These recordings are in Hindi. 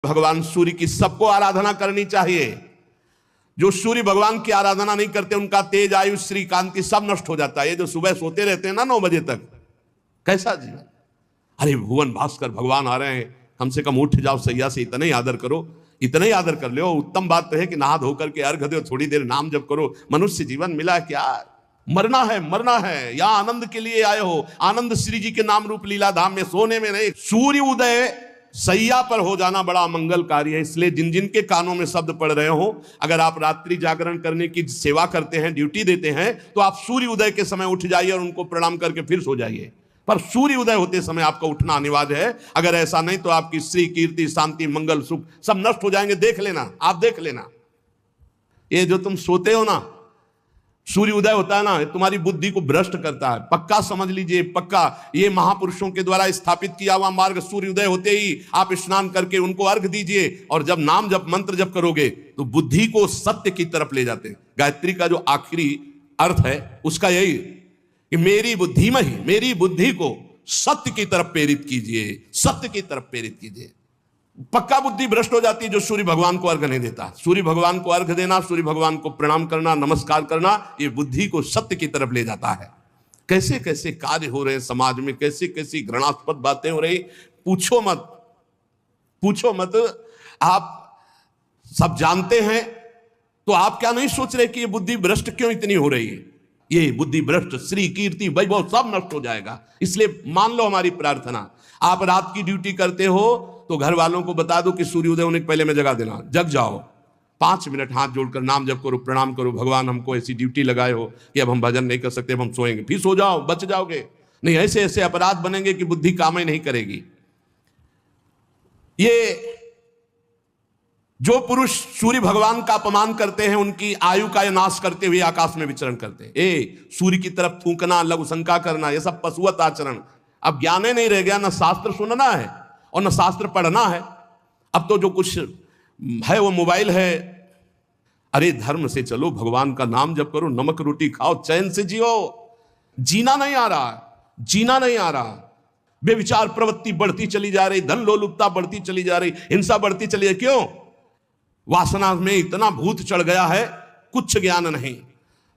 भगवान सूर्य की सबको आराधना करनी चाहिए। जो सूर्य भगवान की आराधना नहीं करते उनका तेज, आयु, श्री, कांति सब नष्ट हो जाता है। ये जो सुबह सोते रहते हैं ना 9 बजे तक, कैसा जीवन। अरे भुवन भास्कर भगवान आ रहे हैं, कम से कम उठ जाओ सैया से, इतना ही आदर करो, इतना ही आदर कर लो। उत्तम बात तो है कि नहा धो करके अर्घ दो, थोड़ी देर नाम जप करो। मनुष्य जीवन मिला है क्या? मरना है, मरना है। या आनंद के लिए आए हो, आनंद श्री जी के नाम रूप लीला धाम में, सोने में नहीं। सूर्य उदय सैया पर हो जाना बड़ा मंगलकारी है। इसलिए जिन जिन के कानों में शब्द पड़ रहे हो, अगर आप रात्रि जागरण करने की सेवा करते हैं, ड्यूटी देते हैं, तो आप सूर्य उदय के समय उठ जाइए और उनको प्रणाम करके फिर सो जाइए। पर सूर्य उदय होते समय आपका उठना अनिवार्य है। अगर ऐसा नहीं तो आपकी श्री, कीर्ति, शांति, मंगल, सुख सब नष्ट हो जाएंगे। देख लेना, आप देख लेना। ये जो तुम सोते हो ना, सूर्य उदय होता है ना, तुम्हारी बुद्धि को भ्रष्ट करता है। पक्का समझ लीजिए, पक्का। ये महापुरुषों के द्वारा स्थापित किया हुआ मार्ग। सूर्य उदय होते ही आप स्नान करके उनको अर्घ दीजिए, और जब नाम जप मंत्र जप करोगे तो बुद्धि को सत्य की तरफ ले जाते हैं। गायत्री का जो आखिरी अर्थ है उसका यही कि मेरी बुद्धिमहि, मेरी बुद्धि को सत्य की तरफ प्रेरित कीजिए, सत्य की तरफ प्रेरित कीजिए। पक्का बुद्धि भ्रष्ट हो जाती है जो सूर्य भगवान को अर्घ नहीं देता। सूर्य भगवान को अर्घ देना, सूर्य भगवान को प्रणाम करना, नमस्कार करना, ये बुद्धि को सत्य की तरफ ले जाता है। कैसे कैसे कार्य हो रहे हैं समाज में, कैसे कैसी घृणास्पद बातें हो रही, पूछो मत, पूछो मत। आप सब जानते हैं तो आप क्या नहीं सोच रहे कि ये बुद्धि भ्रष्ट क्यों इतनी हो रही है? ये बुद्धि भ्रष्ट, श्री, कीर्ति, वैभव सब नष्ट हो जाएगा। इसलिए मान लो हमारी प्रार्थना, आप रात की ड्यूटी करते हो तो घर वालों को बता दो कि सूर्योदय होने के पहले में जगा देना। जग जाओ, 5 मिनट हाथ जोड़कर नाम जप करो, प्रणाम करो। भगवान हमको ऐसी ड्यूटी लगाए हो कि अब हम भजन नहीं कर सकते, अब हम सोएंगे। फिर सो जाओ, बच जाओगे। नहीं ऐसे ऐसे अपराध बनेंगे कि बुद्धि काम ही नहीं करेगी। ये जो पुरुष सूर्य भगवान का अपमान करते हैं, उनकी आयु का नाश करते हुए आकाश में विचरण करते हैं। सूर्य की तरफ थूकना, लघु शंका करना, यह सब पशुवत आचरण। अब ज्ञान ही नहीं रह गया, ना शास्त्र सुनना है और न शास्त्र पढ़ना है। अब तो जो कुछ है वो मोबाइल है। अरे धर्म से चलो, भगवान का नाम जप करो, नमक रोटी खाओ, चैन से जियो। जीना नहीं आ रहा, जीना नहीं आ रहा। बेविचार प्रवृत्ति बढ़ती चली जा रही, धन लोलुपता बढ़ती चली जा रही, हिंसा बढ़ती चली है। क्यों? वासना में इतना भूत चढ़ गया है, कुछ ज्ञान नहीं।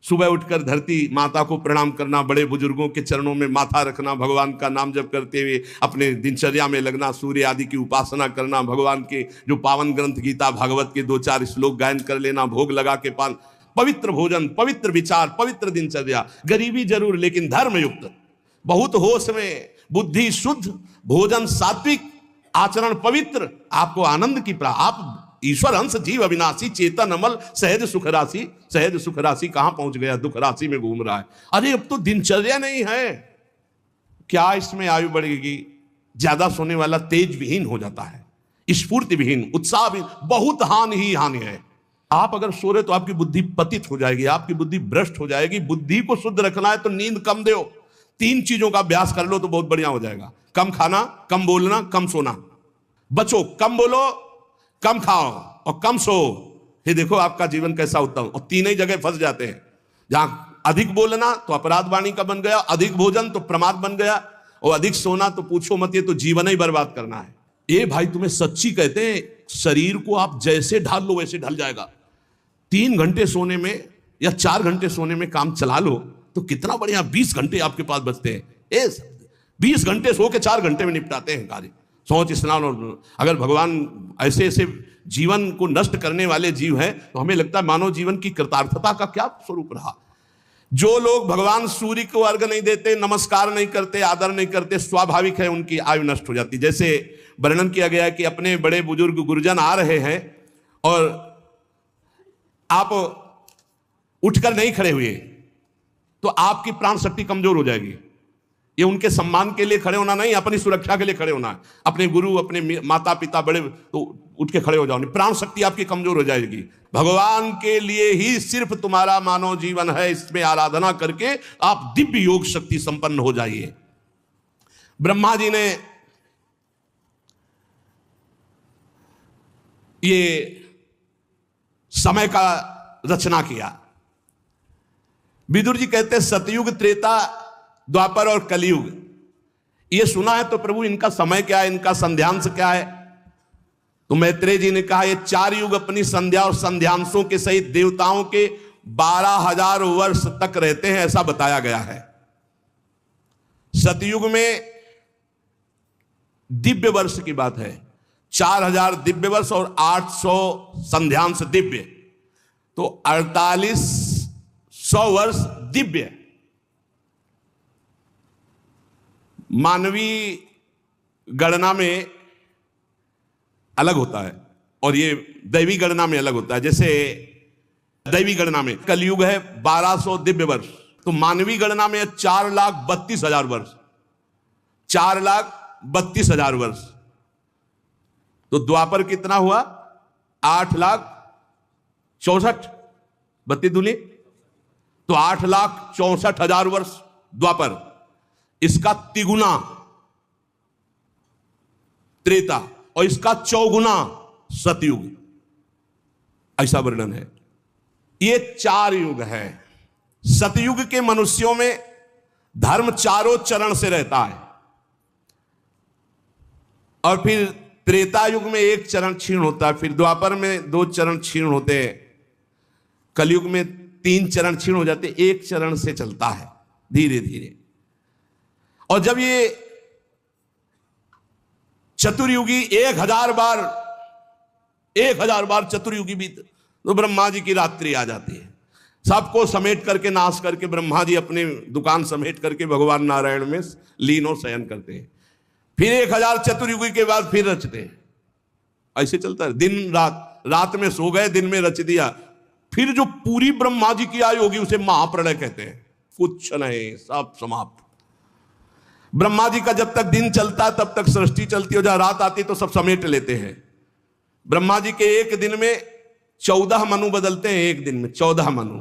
सुबह उठकर धरती माता को प्रणाम करना, बड़े बुजुर्गों के चरणों में माथा रखना, भगवान का नाम जप करते हुए अपने दिनचर्या में लगना, सूर्य आदि की उपासना करना, भगवान के जो पावन ग्रंथ गीता भागवत के 2-4 श्लोक गायन कर लेना, भोग लगा के पान, पवित्र भोजन, पवित्र विचार, पवित्र दिनचर्या। गरीबी जरूर लेकिन धर्म युक्त, बहुत होश में, बुद्धि शुद्ध, भोजन सात्विक, आचरण पवित्र। आपको आनंद की आप ईश्वर अंश जीव अविनाशी, चेतन अमल, सहज सुख राशि। सहज सुख राशि कहां पहुंच गया? दुख राशि में घूम रहा है। अरे अब तो दिनचर्या नहीं है। क्या इसमें आयु बढ़ेगी? ज्यादा सोने वाला तेज विहीन हो जाता है, स्फूर्ति विहीन, उत्साह विहीन, बहुत हानि ही हानि है। आप अगर सो रहे तो आपकी बुद्धि पतित हो जाएगी, आपकी बुद्धि भ्रष्ट हो जाएगी। बुद्धि को शुद्ध रखना है तो नींद कम दो। 3 चीजों का अभ्यास कर लो तो बहुत बढ़िया हो जाएगा। कम खाना, कम बोलना, कम सोना। बचो, कम बोलो, कम खाओ और कम सो। फिर देखो आपका जीवन कैसा उत्तम। और 3 ही जगह फंस जाते हैं। जहां अधिक बोलना तो अपराध वाणी का बन गया, अधिक भोजन तो प्रमाद बन गया, और अधिक सोना तो पूछो मत, ये तो जीवन ही बर्बाद करना है। ये भाई तुम्हें सच्ची कहते हैं, शरीर को आप जैसे ढाल लो वैसे ढल जाएगा। 3 घंटे सोने में या 4 घंटे सोने में काम चला लो तो कितना बढ़िया। 20 घंटे आपके पास बचते हैं। 20 घंटे सो के 4 घंटे में निपटाते हैं कार्य। सोच स्नान। और अगर भगवान ऐसे ऐसे जीवन को नष्ट करने वाले जीव हैं तो हमें लगता है मानव जीवन की कृतार्थता का क्या स्वरूप रहा। जो लोग भगवान सूर्य को अर्घ नहीं देते, नमस्कार नहीं करते, आदर नहीं करते, स्वाभाविक है उनकी आयु नष्ट हो जाती। जैसे वर्णन किया गया है कि अपने बड़े बुजुर्ग गुरुजन आ रहे हैं और आप उठकर नहीं खड़े हुए तो आपकी प्राण शक्ति कमजोर हो जाएगी। ये उनके सम्मान के लिए खड़े होना नहीं, अपनी सुरक्षा के लिए खड़े होना है। अपने गुरु, अपने माता पिता बड़े, तो उठ के खड़े हो जाओ, प्राण शक्ति आपकी कमजोर हो जाएगी। भगवान के लिए ही सिर्फ तुम्हारा मानव जीवन है। इसमें आराधना करके आप दिव्य योग शक्ति संपन्न हो जाइए। ब्रह्मा जी ने ये समय का रचना किया। विदुर जी कहते सतयुग, त्रेता, द्वापर और कलयुग। ये सुना है तो प्रभु इनका समय क्या है, इनका संध्यांश क्या है? तो मैत्रेय जी ने कहा ये 4 युग अपनी संध्या और संध्यांशों के सहित देवताओं के 12,000 वर्ष तक रहते हैं, ऐसा बताया गया है। सतयुग में दिव्य वर्ष की बात है, 4,000 दिव्य वर्ष और 800 संध्यांश दिव्य, तो 4800 वर्ष दिव्य। मानवीय गणना में अलग होता है और ये दैवी गणना में अलग होता है। जैसे दैवी गणना में कलयुग है 1200 दिव्य वर्ष, तो मानवीय गणना में 4,32,000 वर्ष, 4,32,000 वर्ष। तो द्वापर कितना हुआ? 8,64,000 32 दूनी, तो 8,64,000 वर्ष द्वापर। इसका तिगुना त्रेता और इसका चौगुना सतयुग, ऐसा वर्णन है। ये 4 युग है। सतयुग के मनुष्यों में धर्म चारों चरण से रहता है, और फिर त्रेता युग में 1 चरण क्षीण होता है, फिर द्वापर में 2 चरण क्षीण होते हैं, कलयुग में 3 चरण क्षीण हो जाते, 1 चरण से चलता है धीरे धीरे। और जब ये चतुर्युगी 1000 बार चतुर्युगी बीत, तो ब्रह्मा जी की रात्रि आ जाती है। सबको समेट करके नाश करके ब्रह्मा जी अपने दुकान समेट करके भगवान नारायण में लीन और शयन करते हैं। फिर 1000 चतुर्युगी के बाद फिर रचते हैं। ऐसे चलता है दिन रात, रात में सो गए, दिन में रच दिया। फिर जो पूरी ब्रह्मा जी की आयु होगी उसे महाप्रलय कहते हैं। कुछ नहीं, सब समाप्त। ब्रह्मा जी का जब तक दिन चलता है तब तक सृष्टि चलती है, जब रात आती तो सब समेट लेते हैं। ब्रह्मा जी के एक दिन में 14 मनु बदलते हैं, एक दिन में 14 मनु।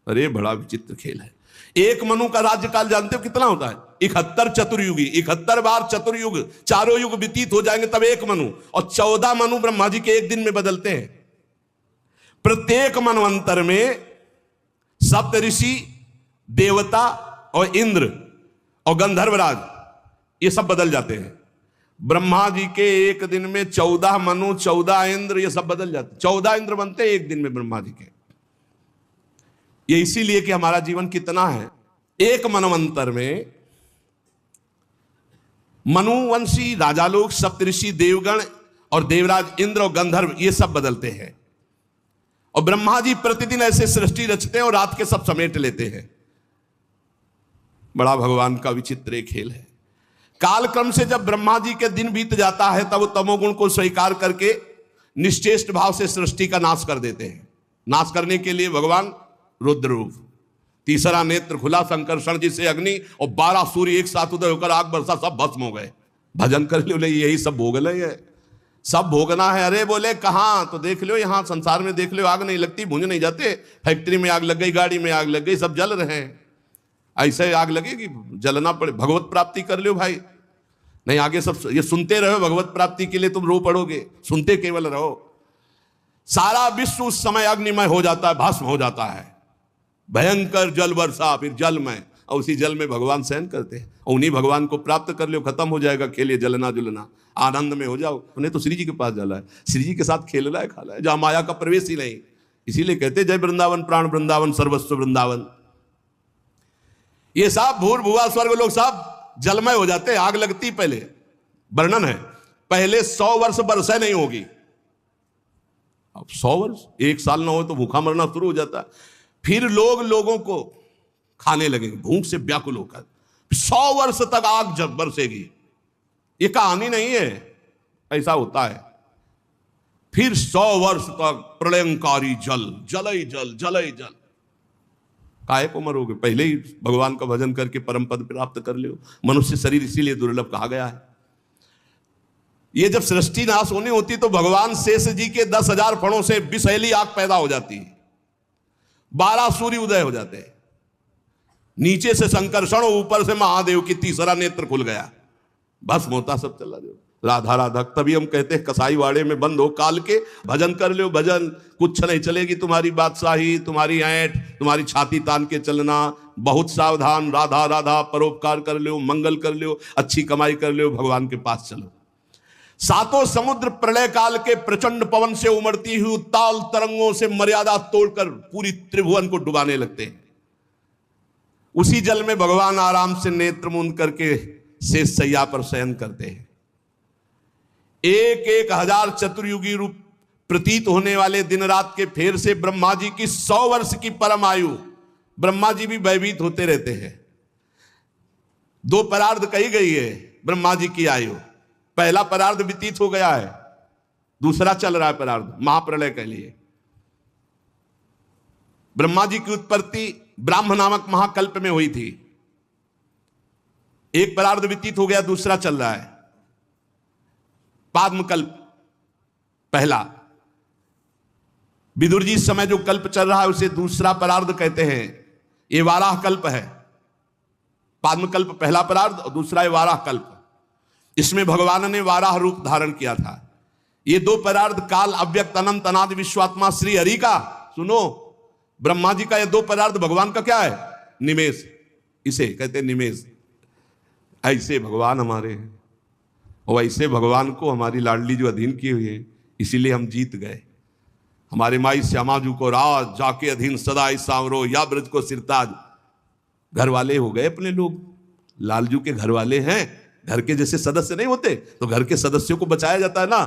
अरे बड़ा विचित्र खेल है। एक मनु का राज्यकाल जानते हो कितना होता है? 71 चतुर्युगी, 71 बार चतुर्युग, चारों युग व्यतीत हो जाएंगे तब एक मनु, और 14 मनु ब्रह्मा जी के एक दिन में बदलते हैं। प्रत्येक मनवंतर में सप्त ऋषि, देवता और इंद्र और गंधर्वराज ये सब बदल जाते हैं। ब्रह्मा जी के एक दिन में 14 मनु, 14 इंद्र, ये सब बदल जाते हैं। 14 इंद्र बनते हैं एक दिन में ब्रह्मा जी के। ये इसीलिए कि हमारा जीवन कितना है, एक मनवंतर में मनुवंशी राजा लोग, सप्तऋषि, देवगण और देवराज इंद्र और गंधर्व ये सब बदलते हैं। और ब्रह्मा जी प्रतिदिन ऐसे सृष्टि रचते हैं और रात के सब समेट लेते हैं। बड़ा भगवान का विचित्र एक खेल है। कालक्रम से जब ब्रह्मा जी के दिन बीत जाता है तब वो तमोगुण को स्वीकार करके निश्चेष्ट भाव से सृष्टि का नाश कर देते हैं। नाश करने के लिए भगवान रुद्र रूप, तीसरा नेत्र खुला, संकर्षण जी से अग्नि और 12 सूर्य एक साथ उदय होकर आग बरसा, सब भस्म हो गए। भजन कर लो, यही सब भोग है, सब भोगना है। अरे बोले कहां? तो देख लो यहां संसार में देख लो, आग नहीं लगती, भूंज नहीं जाते। फैक्ट्री में आग लग गई, गाड़ी में आग लग गई, सब जल रहे हैं। ऐसे आग लगेगी, जलना पड़े। भगवत प्राप्ति कर लो भाई, नहीं आगे सब ये सुनते रहो। भगवत प्राप्ति के लिए तुम रो पड़ोगे, सुनते केवल रहो। सारा विश्व उस समय अग्निमय हो जाता है, भस्म हो जाता है। भयंकर जल वर्षा, फिर जल में, और उसी जल में भगवान शयन करते हैं। और उन्हीं भगवान को प्राप्त कर लो, खत्म हो जाएगा खेलिए जलना जुलना, आनंद में हो जाओ। उन्हें तो श्री जी के पास जाला है, श्री जी के साथ खेलना है, खाना है, जहां माया का प्रवेश ही नहीं। इसीलिए कहते जय वृंदावन, प्राण वृंदावन, सर्वस्व वृंदावन। ये सब भूर भुआ स्वर्ग लोग सब जलमय हो जाते हैं, आग लगती। पहले वर्णन है, पहले 100 वर्ष वर्षा नहीं होगी। अब 100 वर्ष, 1 साल ना हो तो भूखा मरना शुरू हो जाता है। फिर लोग लोगों को खाने लगेंगे भूख से व्याकुल होकर। 100 वर्ष तक आग जब बरसेगी। ये कहानी नहीं है, ऐसा होता है। फिर 100 वर्ष तक प्रलयंकारी जल, जल ही जल, जल ही जल। काहे को मरोगे? पहले ही भगवान का भजन करके परम पद प्राप्त कर लो। मनुष्य शरीर इसीलिए दुर्लभ कहा गया है। ये जब सृष्टि नाश होनी होती तो भगवान शेष जी के 10,000 फणों से विषैली आग पैदा हो जाती है, 12 सूर्य उदय हो जाते हैं। नीचे से संकर्षण, ऊपर से महादेव की तीसरा नेत्र खुल गया, भस्म होता सब चला जाओ। राधा राधा। तभी हम कहते हैं कसाई वाड़े में बंद हो काल के, भजन कर लो भजन, कुछ नहीं चलेगी तुम्हारी बादशाही, तुम्हारी ऐंठ, तुम्हारी छाती तान के चलना। बहुत सावधान, राधा राधा, परोपकार कर लो, मंगल कर लो, अच्छी कमाई कर लो, भगवान के पास चलो। सातों समुद्र प्रलय काल के प्रचंड पवन से उमड़ती हुई उत्ताल तरंगों से मर्यादा तोड़कर पूरी त्रिभुवन को डुबाने लगते हैं। उसी जल में भगवान आराम से नेत्र मूंद करके शेष शैया पर शयन करते हैं। एक एक हजार चतुर्युगी रूप प्रतीत होने वाले दिन रात के फेर से ब्रह्मा जी की 100 वर्ष की परम आयु, ब्रह्मा जी भी भयभीत होते रहते हैं। 2 परार्ध कही गई है ब्रह्मा जी की आयु। पहला परार्ध व्यतीत हो गया है, दूसरा चल रहा है परार्ध महाप्रलय के लिए। ब्रह्मा जी की उत्पत्ति ब्राह्म नामक महाकल्प में हुई थी। एक परार्ध व्यतीत हो गया, दूसरा चल रहा है पाद्मकल्प पहला। विदुर जी इस समय जो कल्प चल रहा है उसे दूसरा परार्ध कहते हैं। ये वाराह कल्प है। पाद्मकल्प पहला परार्ध और दूसरा है वाराह कल्प। इसमें भगवान ने वाराह रूप धारण किया था। ये 2 परार्ध काल अव्यक्त अनंत अनादि विश्वात्मा श्री हरि का, सुनो, ब्रह्मा जी का ये 2 परार्ध भगवान का क्या है? निमेष। इसे कहते हैं निमेष। ऐसे भगवान हमारे हैं और ऐसे भगवान को हमारी लाडली जो अधीन की हुई है, इसीलिए हम जीत गए। हमारे माई श्यामाजू को राज जाके अधीन सदा सांवरो या ब्रज को सिरताज। घर वाले हो गए अपने लोग, लालजू के घर वाले हैं। घर के जैसे सदस्य नहीं होते तो घर के सदस्यों को बचाया जाता है ना।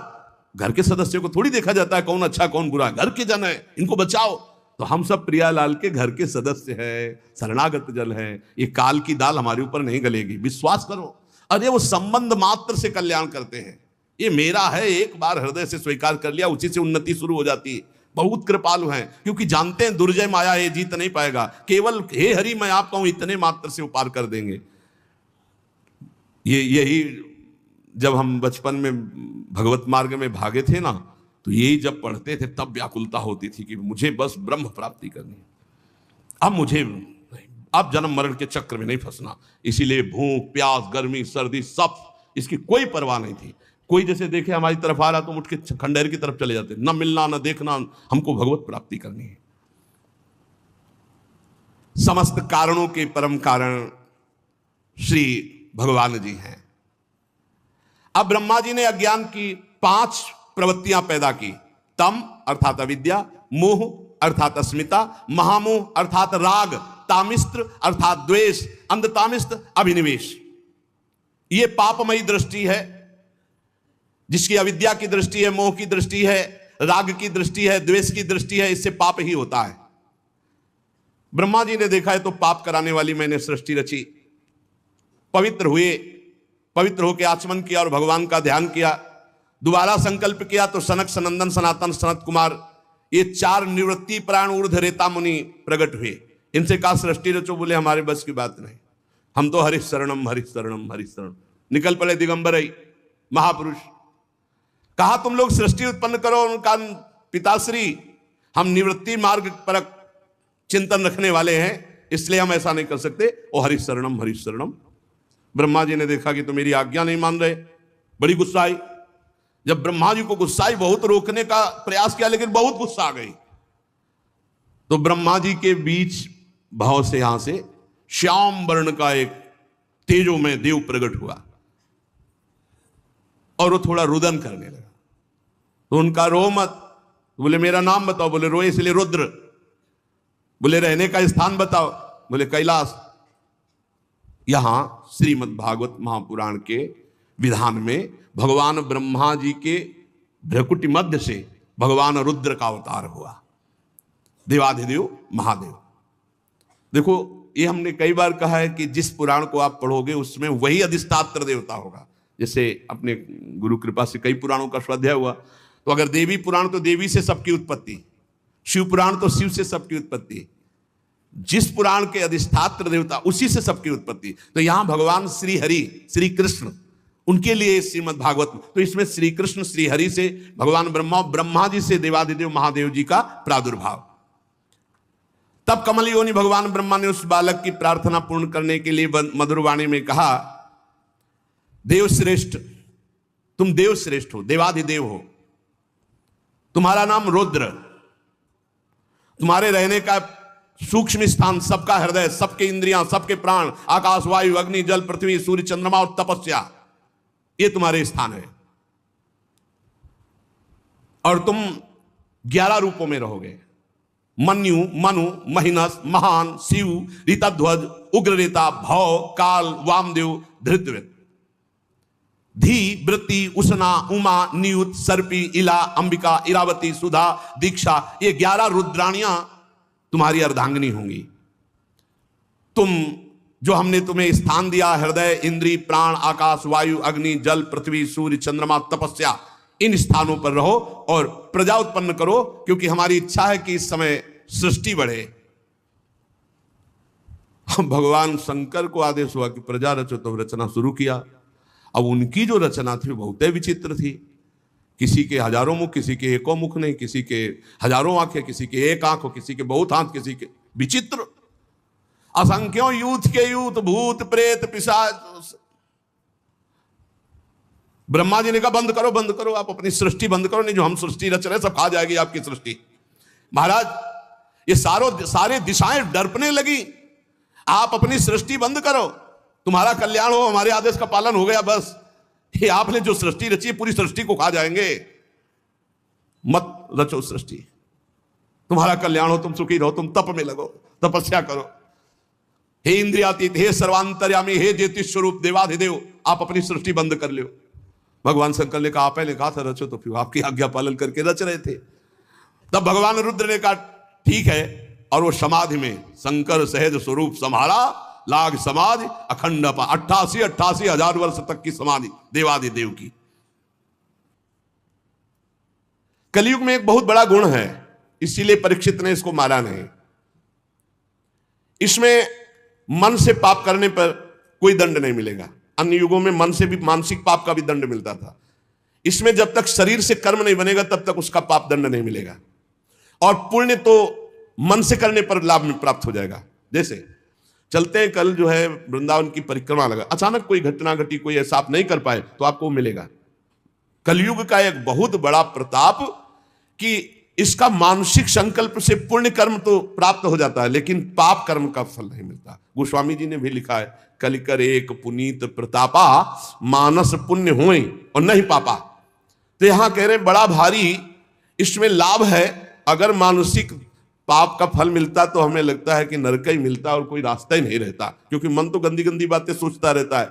घर के सदस्यों को थोड़ी देखा जाता है कौन अच्छा कौन बुरा, घर के जन है इनको बचाओ। तो हम सब प्रियालाल के घर के सदस्य हैं, शरणागत जल है। ये काल की दाल हमारे ऊपर नहीं गलेगी, विश्वास करो। अरे वो संबंध मात्र से कल्याण करते हैं। ये मेरा है, एक बार हृदय से स्वीकार कर लिया, उसी से उन्नति शुरू हो जाती है। बहुत कृपालु हैं, क्योंकि जानते हैं दुर्जय माया ये जीत नहीं पाएगा। केवल हे हरि मैं आपका हूं, इतने मात्र से वो पार कर देंगे। यही जब हम बचपन में भगवत मार्ग में भागे थे ना, तो यही जब पढ़ते थे तब व्याकुलता होती थी कि मुझे बस ब्रह्म प्राप्ति करनी है। अब मुझे अब जन्म मरण के चक्र में नहीं फंसना। इसीलिए भूख प्यास गर्मी सर्दी सब इसकी कोई परवाह नहीं थी। कोई जैसे देखे हमारी तरफ आ रहा तो उठ के खंडेर की तरफ चले जाते, न मिलना न देखना, हमको भगवत प्राप्ति करनी है। समस्त कारणों के परम कारण श्री भगवान जी हैं। अब ब्रह्मा जी ने अज्ञान की 5 प्रवृत्तियां पैदा की। तम अर्थात अविद्या, मोह अर्थात अस्मिता, महामोह अर्थात राग, तामिस्त्र अर्थात द्वेष, अंधतामिस्त्र अभिनिवेश। यह पापमयी दृष्टि है, जिसकी अविद्या की दृष्टि है, मोह की दृष्टि है, राग की दृष्टि है, द्वेष की दृष्टि है। इससे पाप ही होता है। ब्रह्मा जी ने देखा है तो पाप कराने वाली मैंने सृष्टि रची। पवित्र हुए, पवित्र होकर आचमन किया और भगवान का ध्यान किया। दोबारा संकल्प किया तो सनक सनंदन सनातन सनत कुमार, ये 4 निवृत्ति प्राण ऊर्ध्व रेता मुनि प्रकट हुए। इनसे कहा सृष्टि रचो, बोले हमारे बस की बात नहीं, हम तो हरि शरणम हरि शरणम हरि शरण। निकल पड़े दिगंबर महापुरुष। कहा तुम लोग सृष्टि उत्पन्न करो। उनका पिताश्री, हम निवृत्ति मार्ग पर चिंतन रखने वाले हैं, इसलिए हम ऐसा नहीं कर सकते। ओ हरि शरणम हरि शरणम। ब्रह्मा जी ने देखा कि तो मेरी आज्ञा नहीं मान रहे, बड़ी गुस्सा आई। जब ब्रह्मा जी को गुस्सा आई, बहुत रोकने का प्रयास किया लेकिन बहुत गुस्सा आ गई। तो ब्रह्मा जी के बीच भाव से यहां से श्याम वर्ण का एक तेजो में देव प्रकट हुआ और वो थोड़ा रुदन करने लगा। तो उनका रो मत, बोले मेरा नाम बताओ, बोले रोए इसलिए रुद्र। बोले रहने का स्थान बताओ, बोले कैलाश। यहां श्रीमद् भागवत महापुराण के विधान में भगवान ब्रह्मा जी के भ्रकुटी मध्य से भगवान रुद्र का अवतार हुआ, देवाधिदेव महादेव। देखो ये हमने कई बार कहा है कि जिस पुराण को आप पढ़ोगे उसमें वही अधिष्ठात्र देवता होगा। जैसे अपने गुरु कृपा से कई पुराणों का स्वाध्याय हुआ, तो अगर देवी पुराण तो देवी से सबकी उत्पत्ति, शिव पुराण तो शिव से सबकी उत्पत्ति, जिस पुराण के अधिष्ठात्र देवता उसी से सबकी उत्पत्ति। तो यहां भगवान श्री हरि श्री कृष्ण, उनके लिए श्रीमद् भागवत, तो इसमें श्री कृष्ण श्री हरि से भगवान ब्रह्मा, ब्रह्मा जी से देवाधिदेव महादेव जी का प्रादुर्भाव। तब कमल योनि भगवान ब्रह्मा ने उस बालक की प्रार्थना पूर्ण करने के लिए मधुर वाणी में कहा, देव श्रेष्ठ, तुम देव श्रेष्ठ हो, देवाधिदेव हो, तुम्हारा नाम रुद्र, तुम्हारे रहने का सूक्ष्म स्थान, सबका हृदय, सबके इंद्रियां, सबके प्राण, आकाश वायु अग्नि जल पृथ्वी सूर्य चंद्रमा और तपस्या, ये तुम्हारे स्थान है। और तुम 11 रूपों में रहोगे। मन्यु, मनु, महिनस, महान, शिव, ऋतध्वज, उग्ररेता, भव, काल, वामदेव, धृतव्रत, धी, वृत्ति, उषना, उमा, नियुत, सर्पी, इला, अंबिका, इरावती, सुधा, दीक्षा, ये 11 रुद्राणियां तुम्हारी अर्धांगिनी होंगी। तुम जो हमने तुम्हें स्थान दिया, हृदय, इंद्री, प्राण, आकाश, वायु, अग्नि, जल, पृथ्वी, सूर्य, चंद्रमा, तपस्या, इन स्थानों पर रहो और प्रजा उत्पन्न करो, क्योंकि हमारी इच्छा है कि इस समय सृष्टि बढ़े। भगवान शंकर को आदेश हुआ कि प्रजा रचो, तो रचना शुरू किया। अब उनकी जो रचना थी बहुत विचित्र थी। किसी के हजारों मुख, किसी के एको मुख नहीं, किसी के हजारों आंखें, किसी के एक आंख, किसी के बहुत हाथ, किसी के विचित्र, असंख्यों यूथ के यूथ, भूत प्रेत पिशाच। ब्रह्मा जी ने कहा बंद करो, बंद करो, आप अपनी सृष्टि बंद करो, नहीं जो हम सृष्टि रच रहे सब खा जाएगी आपकी सृष्टि। महाराज ये सारे दिशाएं डरपने लगी, आप अपनी सृष्टि बंद करो, तुम्हारा कल्याण हो, हमारे आदेश का पालन हो गया, बस ये आपने जो सृष्टि रची है पूरी सृष्टि को खा जाएंगे, मत रचो सृष्टि, तुम्हारा कल्याण हो, तुम सुखी रहो, तुम तप में लगो, तपस्या करो। हे इंद्रियातीत, हे सर्वांतर्यामी, हे ज्योतिष स्वरूप देवाधिदेव, आप अपनी सृष्टि बंद कर लो। भगवान शंकर ने कहा, पहले कहा था रचो, तो फिर आपकी आज्ञा पालन करके रच रहे थे। तब भगवान रुद्र ने कहा ठीक है, और वो समाधि में शंकर सहज स्वरूप संभाला, लाग समाधि अखंड 88 हजार वर्ष तक की समाधि देवादिदेव की। कलयुग में एक बहुत बड़ा गुण है, इसीलिए परीक्षित ने इसको मारा नहीं। इसमें मन से पाप करने पर कोई दंड नहीं मिलेगा। अन्य युगों में मन से भी मानसिक पाप का भी दंड मिलता था। इसमें जब तक शरीर से कर्म नहीं बनेगा तब तक उसका पाप दंड नहीं मिलेगा, और पुण्य तो मन से करने पर लाभ में प्राप्त हो जाएगा। जैसे चलते हैं, कल जो है वृंदावन की परिक्रमा लगा, अचानक कोई घटना घटी, कोई ऐसा आप नहीं कर पाए तो आपको मिलेगा। कलयुग का एक बहुत बड़ा प्रताप कि इसका मानसिक संकल्प से पुण्य कर्म तो प्राप्त हो जाता है, लेकिन पाप कर्म का फल नहीं मिलता। गोस्वामी जी ने भी लिखा है, कलिकर एक पुनीत प्रतापा, मानस पुण्य होए और नहीं पापा। तो यहां कह रहे हैं बड़ा भारी इसमें लाभ है। अगर मानसिक पाप का फल मिलता तो हमें लगता है कि नरक ही मिलता और कोई रास्ता ही नहीं रहता, क्योंकि मन तो गंदी गंदी बातें सोचता रहता है।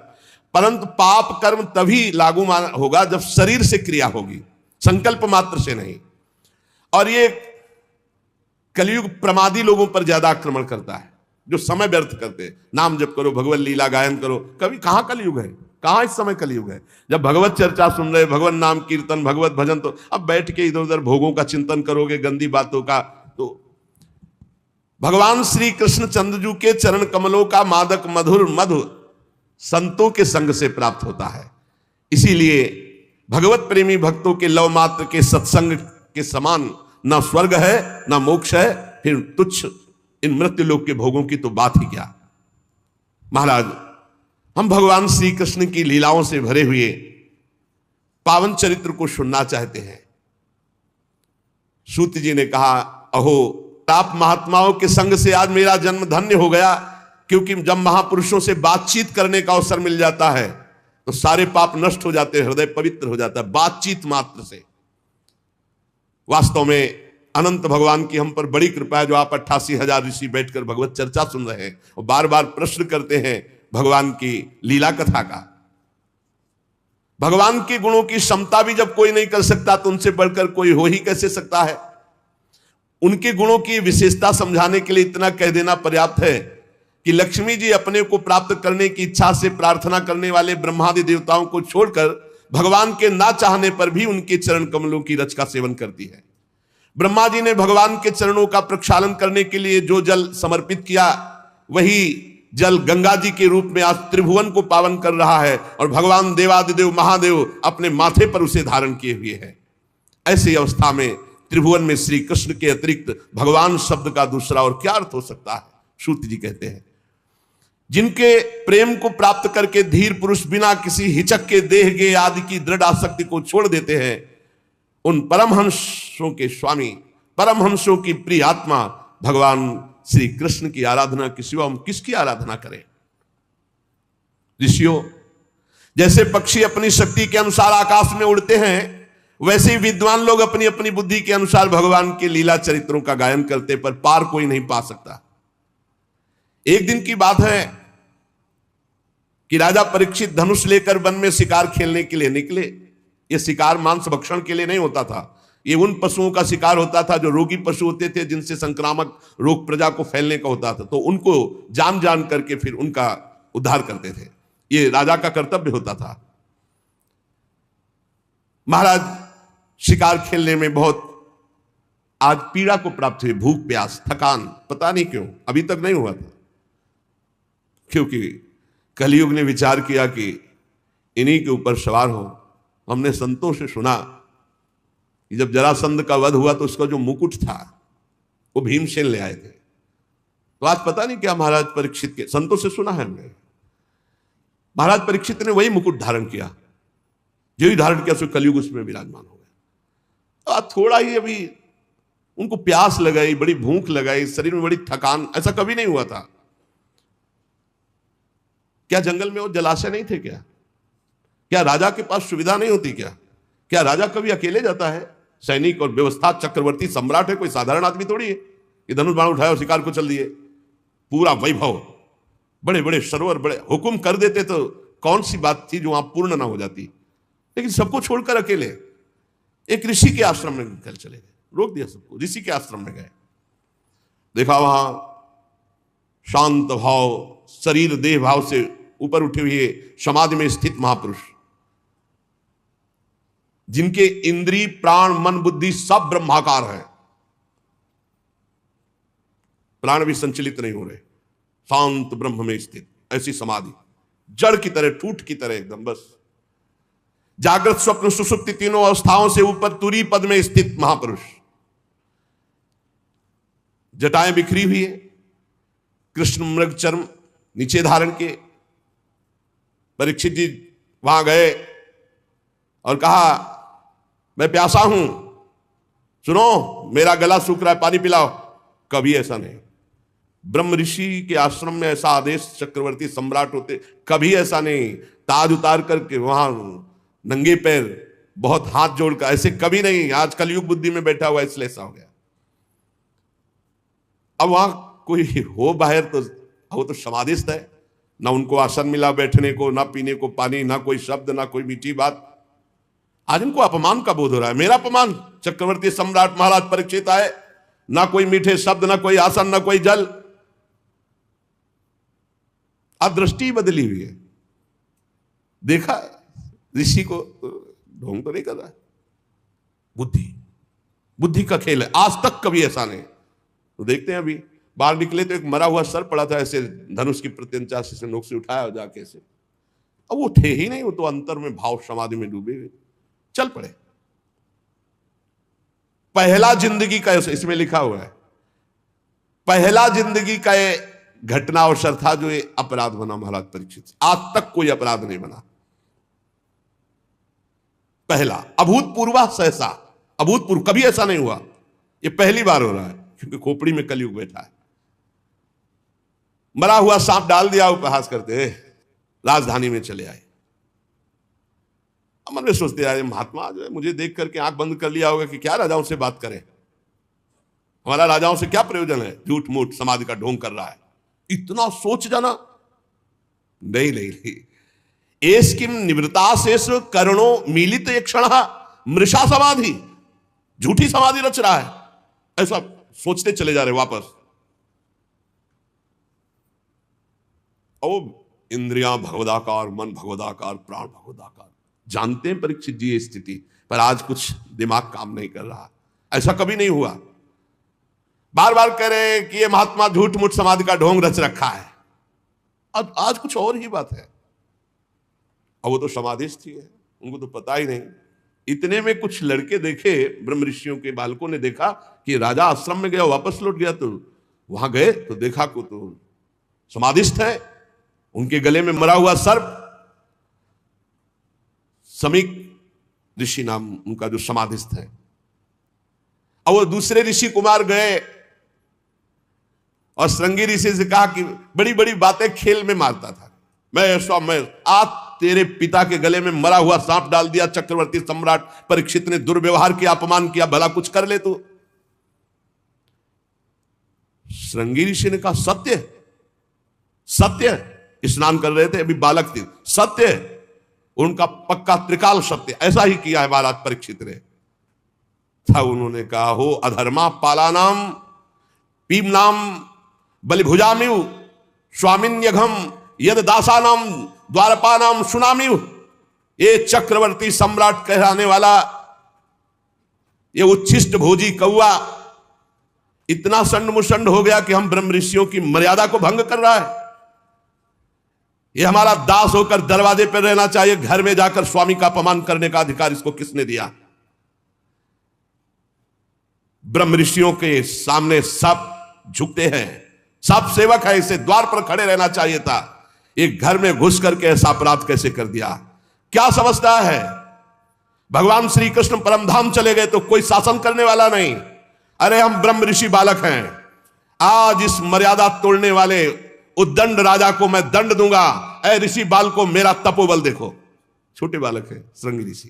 परंतु पाप कर्म तभी लागू होगा जब शरीर से क्रिया होगी, संकल्प मात्र से नहीं। और ये कलयुग प्रमादी लोगों पर ज्यादा आक्रमण करता है, जो समय व्यर्थ करते हैं। नाम जप करो, भगवत लीला गायन करो। कभी कहां कलयुग है, कहां इस समय कलयुग है? जब भगवत चर्चा सुन रहे, भगवत नाम कीर्तन, भगवत भजन, तो अब बैठ के इधर उधर भोगों का चिंतन करोगे, गंदी बातों का। तो भगवान श्री कृष्ण चंद्रजू के चरण कमलों का मादक मधुर मधु संतों के संग से प्राप्त होता है। इसीलिए भगवत प्रेमी भक्तों के लव मात्र के सत्संग के समान ना स्वर्ग है ना मोक्ष है, फिर तुच्छ इन मृत्यु लोक के भोगों की तो बात ही क्या। महाराज, हम भगवान श्री कृष्ण की लीलाओं से भरे हुए पावन चरित्र को सुनना चाहते हैं। सूत जी ने कहा, अहो ताप महात्माओं के संग से आज मेरा जन्म धन्य हो गया, क्योंकि जब महापुरुषों से बातचीत करने का अवसर मिल जाता है तो सारे पाप नष्ट हो जाते हैं, हृदय पवित्र हो जाता है बातचीत मात्र से। वास्तव में अनंत भगवान की हम पर बड़ी कृपा है, जो आप 88,000 ऋषि बैठकर भगवत चर्चा सुन रहे हैं और बार बार प्रश्न करते हैं भगवान की लीला कथा का। भगवान के गुणों की क्षमता भी जब कोई नहीं कर सकता तो उनसे बढ़कर कोई हो ही कैसे सकता है। उनके गुणों की विशेषता समझाने के लिए इतना कह देना पर्याप्त है कि लक्ष्मी जी अपने को प्राप्त करने की इच्छा से प्रार्थना करने वाले ब्रह्मादि देवताओं को छोड़कर भगवान के ना चाहने पर भी उनके चरण कमलों की रच का सेवन करती है। ब्रह्मा जी ने भगवान के चरणों का प्रक्षालन करने के लिए जो जल समर्पित किया, वही जल गंगा जी के रूप में आज त्रिभुवन को पावन कर रहा है, और भगवान देवादिदेव महादेव अपने माथे पर उसे धारण किए हुए हैं। ऐसी अवस्था में त्रिभुवन में श्री कृष्ण के अतिरिक्त भगवान शब्द का दूसरा और क्या अर्थ हो सकता है? सूत जी कहते हैं, जिनके प्रेम को प्राप्त करके धीर पुरुष बिना किसी हिचक के देह गे आदि की दृढ़ आसक्ति को छोड़ देते हैं, उन परमहंसों के स्वामी, परमहंसों की प्रिय आत्मा भगवान श्री कृष्ण की आराधना के सिवा हम किसकी आराधना करें? ऋषियों, जैसे पक्षी अपनी शक्ति के अनुसार आकाश में उड़ते हैं, वैसे ही विद्वान लोग अपनी अपनी बुद्धि के अनुसार भगवान के लीला चरित्रों का गायन करते, पर पार कोई नहीं पा सकता। एक दिन की बात है कि राजा परीक्षित धनुष लेकर वन में शिकार खेलने के लिए निकले। यह शिकार मांस भक्षण के लिए नहीं होता था, ये उन पशुओं का शिकार होता था जो रोगी पशु होते थे, जिनसे संक्रामक रोग प्रजा को फैलने का होता था, तो उनको जान जान करके फिर उनका उद्धार करते थे। ये राजा का कर्तव्य होता था। महाराज शिकार खेलने में बहुत आज पीड़ा को प्राप्त हुई, भूख प्यास थकान, पता नहीं क्यों अभी तक नहीं हुआ था, क्योंकि कलयुग ने विचार किया कि इन्हीं के ऊपर सवार हो। हमने संतों से सुना कि जब जरासंध का वध हुआ तो उसका जो मुकुट था वो भीमसेन ले आए थे। तो आज पता नहीं क्या महाराज परीक्षित के, संतों से सुना है हमने, महाराज परीक्षित ने वही मुकुट धारण किया, जो ही धारण किया सो कलयुग उसमें विराजमान हो गया। तो आज थोड़ा ही अभी उनको प्यास लगाई, बड़ी भूख लगाई, शरीर में बड़ी थकान, ऐसा कभी नहीं हुआ था। क्या जंगल में वो जलाशय नहीं थे क्या? क्या राजा के पास सुविधा नहीं होती क्या? क्या राजा कभी अकेले जाता है? सैनिक और व्यवस्था, चक्रवर्ती सम्राट है, कोई साधारण आदमी थोड़ी है कि धनुष बाण उठाया और शिकार को चल दिए। पूरा वैभव, बड़े बड़े सरोवर, बड़े हुक्म कर देते तो कौन सी बात थी जो वहां पूर्ण ना हो जाती। लेकिन सबको छोड़कर अकेले एक ऋषि के आश्रम में निकल चले गए, रोक दिया सबको, ऋषि के आश्रम में गए। देखा वहां शांत भाव, शरीर देह भाव से ऊपर उठे हुए समाधि में स्थित महापुरुष, जिनके इंद्रिय प्राण मन बुद्धि सब ब्रह्माकार है, प्राण भी संचलित नहीं हो रहे, शांत ब्रह्म में स्थित ऐसी समाधि, जड़ की तरह, ठूठ की तरह एकदम, बस जागृत स्वप्न सुषुप्ति तीनों अवस्थाओं से ऊपर तुरी पद में स्थित महापुरुष, जटाएं बिखरी हुई है, कृष्ण मृग चर्म नीचे धारण के। परीक्षित जी वहां गए और कहा मैं प्यासा हूं, सुनो मेरा गला सूख रहा है, पानी पिलाओ। कभी ऐसा नहीं, ब्रह्म ऋषि के आश्रम में ऐसा आदेश चक्रवर्ती सम्राट होते, कभी ऐसा नहीं। ताज उतार करके वहां नंगे पैर, बहुत हाथ जोड़कर, ऐसे कभी नहीं। आज कलयुग बुद्धि में बैठा हुआ इसलिए ऐसा हो गया। अब वहां कोई हो बाहर तो वो तो समाधिस्थ है, ना उनको आसन मिला बैठने को, ना पीने को पानी, ना कोई शब्द, ना कोई मीठी बात। आज इनको अपमान का बोध हो रहा है, मेरा अपमान। चक्रवर्ती सम्राट महाराज परीक्षित आए, ना कोई मीठे शब्द, ना कोई आसन, ना कोई जल। अब दृष्टि बदली हुई है, देखा ऋषि को ढोंग तो नहीं कर रहा है, बुद्धि का खेल है, आज तक कभी ऐसा नहीं। तो देखते हैं अभी बाहर निकले तो एक मरा हुआ सर पड़ा था, ऐसे धनुष की प्रत्यंचा से नोक से उठाया और जाके से, अब वो थे ही नहीं, वो तो अंतर में भाव समाधि में डूबे हुए चल पड़े। पहला जिंदगी का, इसमें लिखा हुआ है, पहला जिंदगी का ये घटना अवसर था जो ये अपराध बना महाराज परीक्षित। आज तक कोई अपराध नहीं बना, पहला अभूतपूर्व, सहसा अभूतपूर्व, कभी ऐसा नहीं हुआ, ये पहली बार हो रहा है, क्योंकि खोपड़ी में कलयुग बैठा है। मरा हुआ सांप डाल दिया, उपहास करते राजधानी में चले आए। मन में सोचते आए महात्मा जो है मुझे देख करके आंख बंद कर लिया होगा कि क्या राजाओं से बात करें, हमारा राजाओं से क्या प्रयोजन है, झूठ मूठ समाधि का ढोंग कर रहा है, इतना सोच जाना। नहीं नहीं नहीं, एस किम निवृत्ता शेष करणों मिलित एक क्षण मृषा समाधि, झूठी समाधि रच रहा है, ऐसा सोचते चले जा रहे वापस। और इंद्रियां भगवदाकार, मन भगवदाकार, प्राण भगवदाकार, जानते हैं परीक्षित जी ये स्थिति, पर आज कुछ दिमाग काम नहीं कर रहा, ऐसा कभी नहीं हुआ। बार बार कह रहे कि ये महात्मा झूठ मूठ समाधि का ढोंग रच रखा है, अब आज कुछ और ही बात है। अब वो तो समाधिस्थ ही है, उनको तो पता ही नहीं। इतने में कुछ लड़के देखे, ब्रह्म ऋषियों के बालकों ने देखा कि राजा आश्रम में गया, वापस लौट गया, तो वहां गए तो देखा को तो समाधिस्थ है, उनके गले में मरा हुआ सर्प, समीक ऋषि नाम उनका जो समाधिस्थ है। अब वो दूसरे ऋषि कुमार गए और श्रृंगी ऋषि से कहा कि बड़ी बड़ी बातें खेल में मारता था, मैं ऐसा, मैं आज तेरे पिता के गले में मरा हुआ सांप डाल दिया चक्रवर्ती सम्राट परीक्षित ने, दुर्व्यवहार किया, अपमान किया, भला कुछ कर ले तू। श्रृंगी ऋषि ने कहा सत्य, सत्य। स्नान कर रहे थे, अभी बालक थे, सत्य, उनका पक्का त्रिकाल सत्य, ऐसा ही किया है महाराज परीक्षित ने। था उन्होंने कहा हो अधर्मा पालानाम पीमनाम बलिभुजामिव स्वामिन्यघम यद दासानाम द्वारपानाम सुनामिव। ये चक्रवर्ती सम्राट कहलाने वाला ये उच्छिष्ट भोजी कौआ इतना संड मुसंड हो गया कि हम ब्रह्म ऋषियों की मर्यादा को भंग कर रहा है। ये हमारा दास होकर दरवाजे पर रहना चाहिए, घर में जाकर स्वामी का अपमान करने का अधिकार इसको किसने दिया? ब्रह्म ऋषियों के सामने सब झुकते हैं, सब सेवक है, इसे द्वार पर खड़े रहना चाहिए था। एक घर में घुस करके ऐसा अपराध कैसे कर दिया? क्या समझता है? भगवान श्री कृष्ण परमधाम चले गए तो कोई शासन करने वाला नहीं। अरे हम ब्रह्म ऋषि बालक हैं, आज इस मर्यादा तोड़ने वाले उद्दंड राजा को मैं दंड दूंगा। ऐ ऋषि बाल को मेरा तपोबल देखो। छोटे बालक है श्रृंगी ऋषि,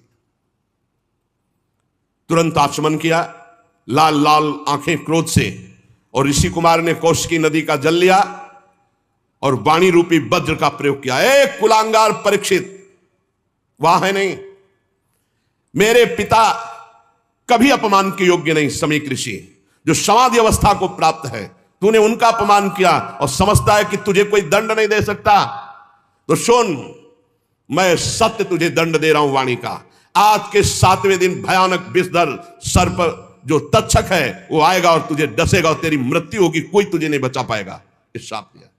तुरंत आचमन किया, लाल लाल आंखें क्रोध से, और ऋषि कुमार ने कौशिकी नदी का जल लिया और वाणी रूपी वज्र का प्रयोग किया। एक कुलांगार परीक्षित, वहां है नहीं, मेरे पिता कभी अपमान के योग्य नहीं। समीक ऋषि जो समाधि अवस्था को प्राप्त है, तूने उनका अपमान किया और समझता है कि तुझे कोई दंड नहीं दे सकता। तो सुन, मैं सत्य तुझे दंड दे रहा हूं वाणी का। आज के 7वें दिन भयानक विषधर सर्प जो तक्षक है वो आएगा और तुझे डसेगा और तेरी मृत्यु होगी, कोई तुझे नहीं बचा पाएगा। इस श्राप दिया।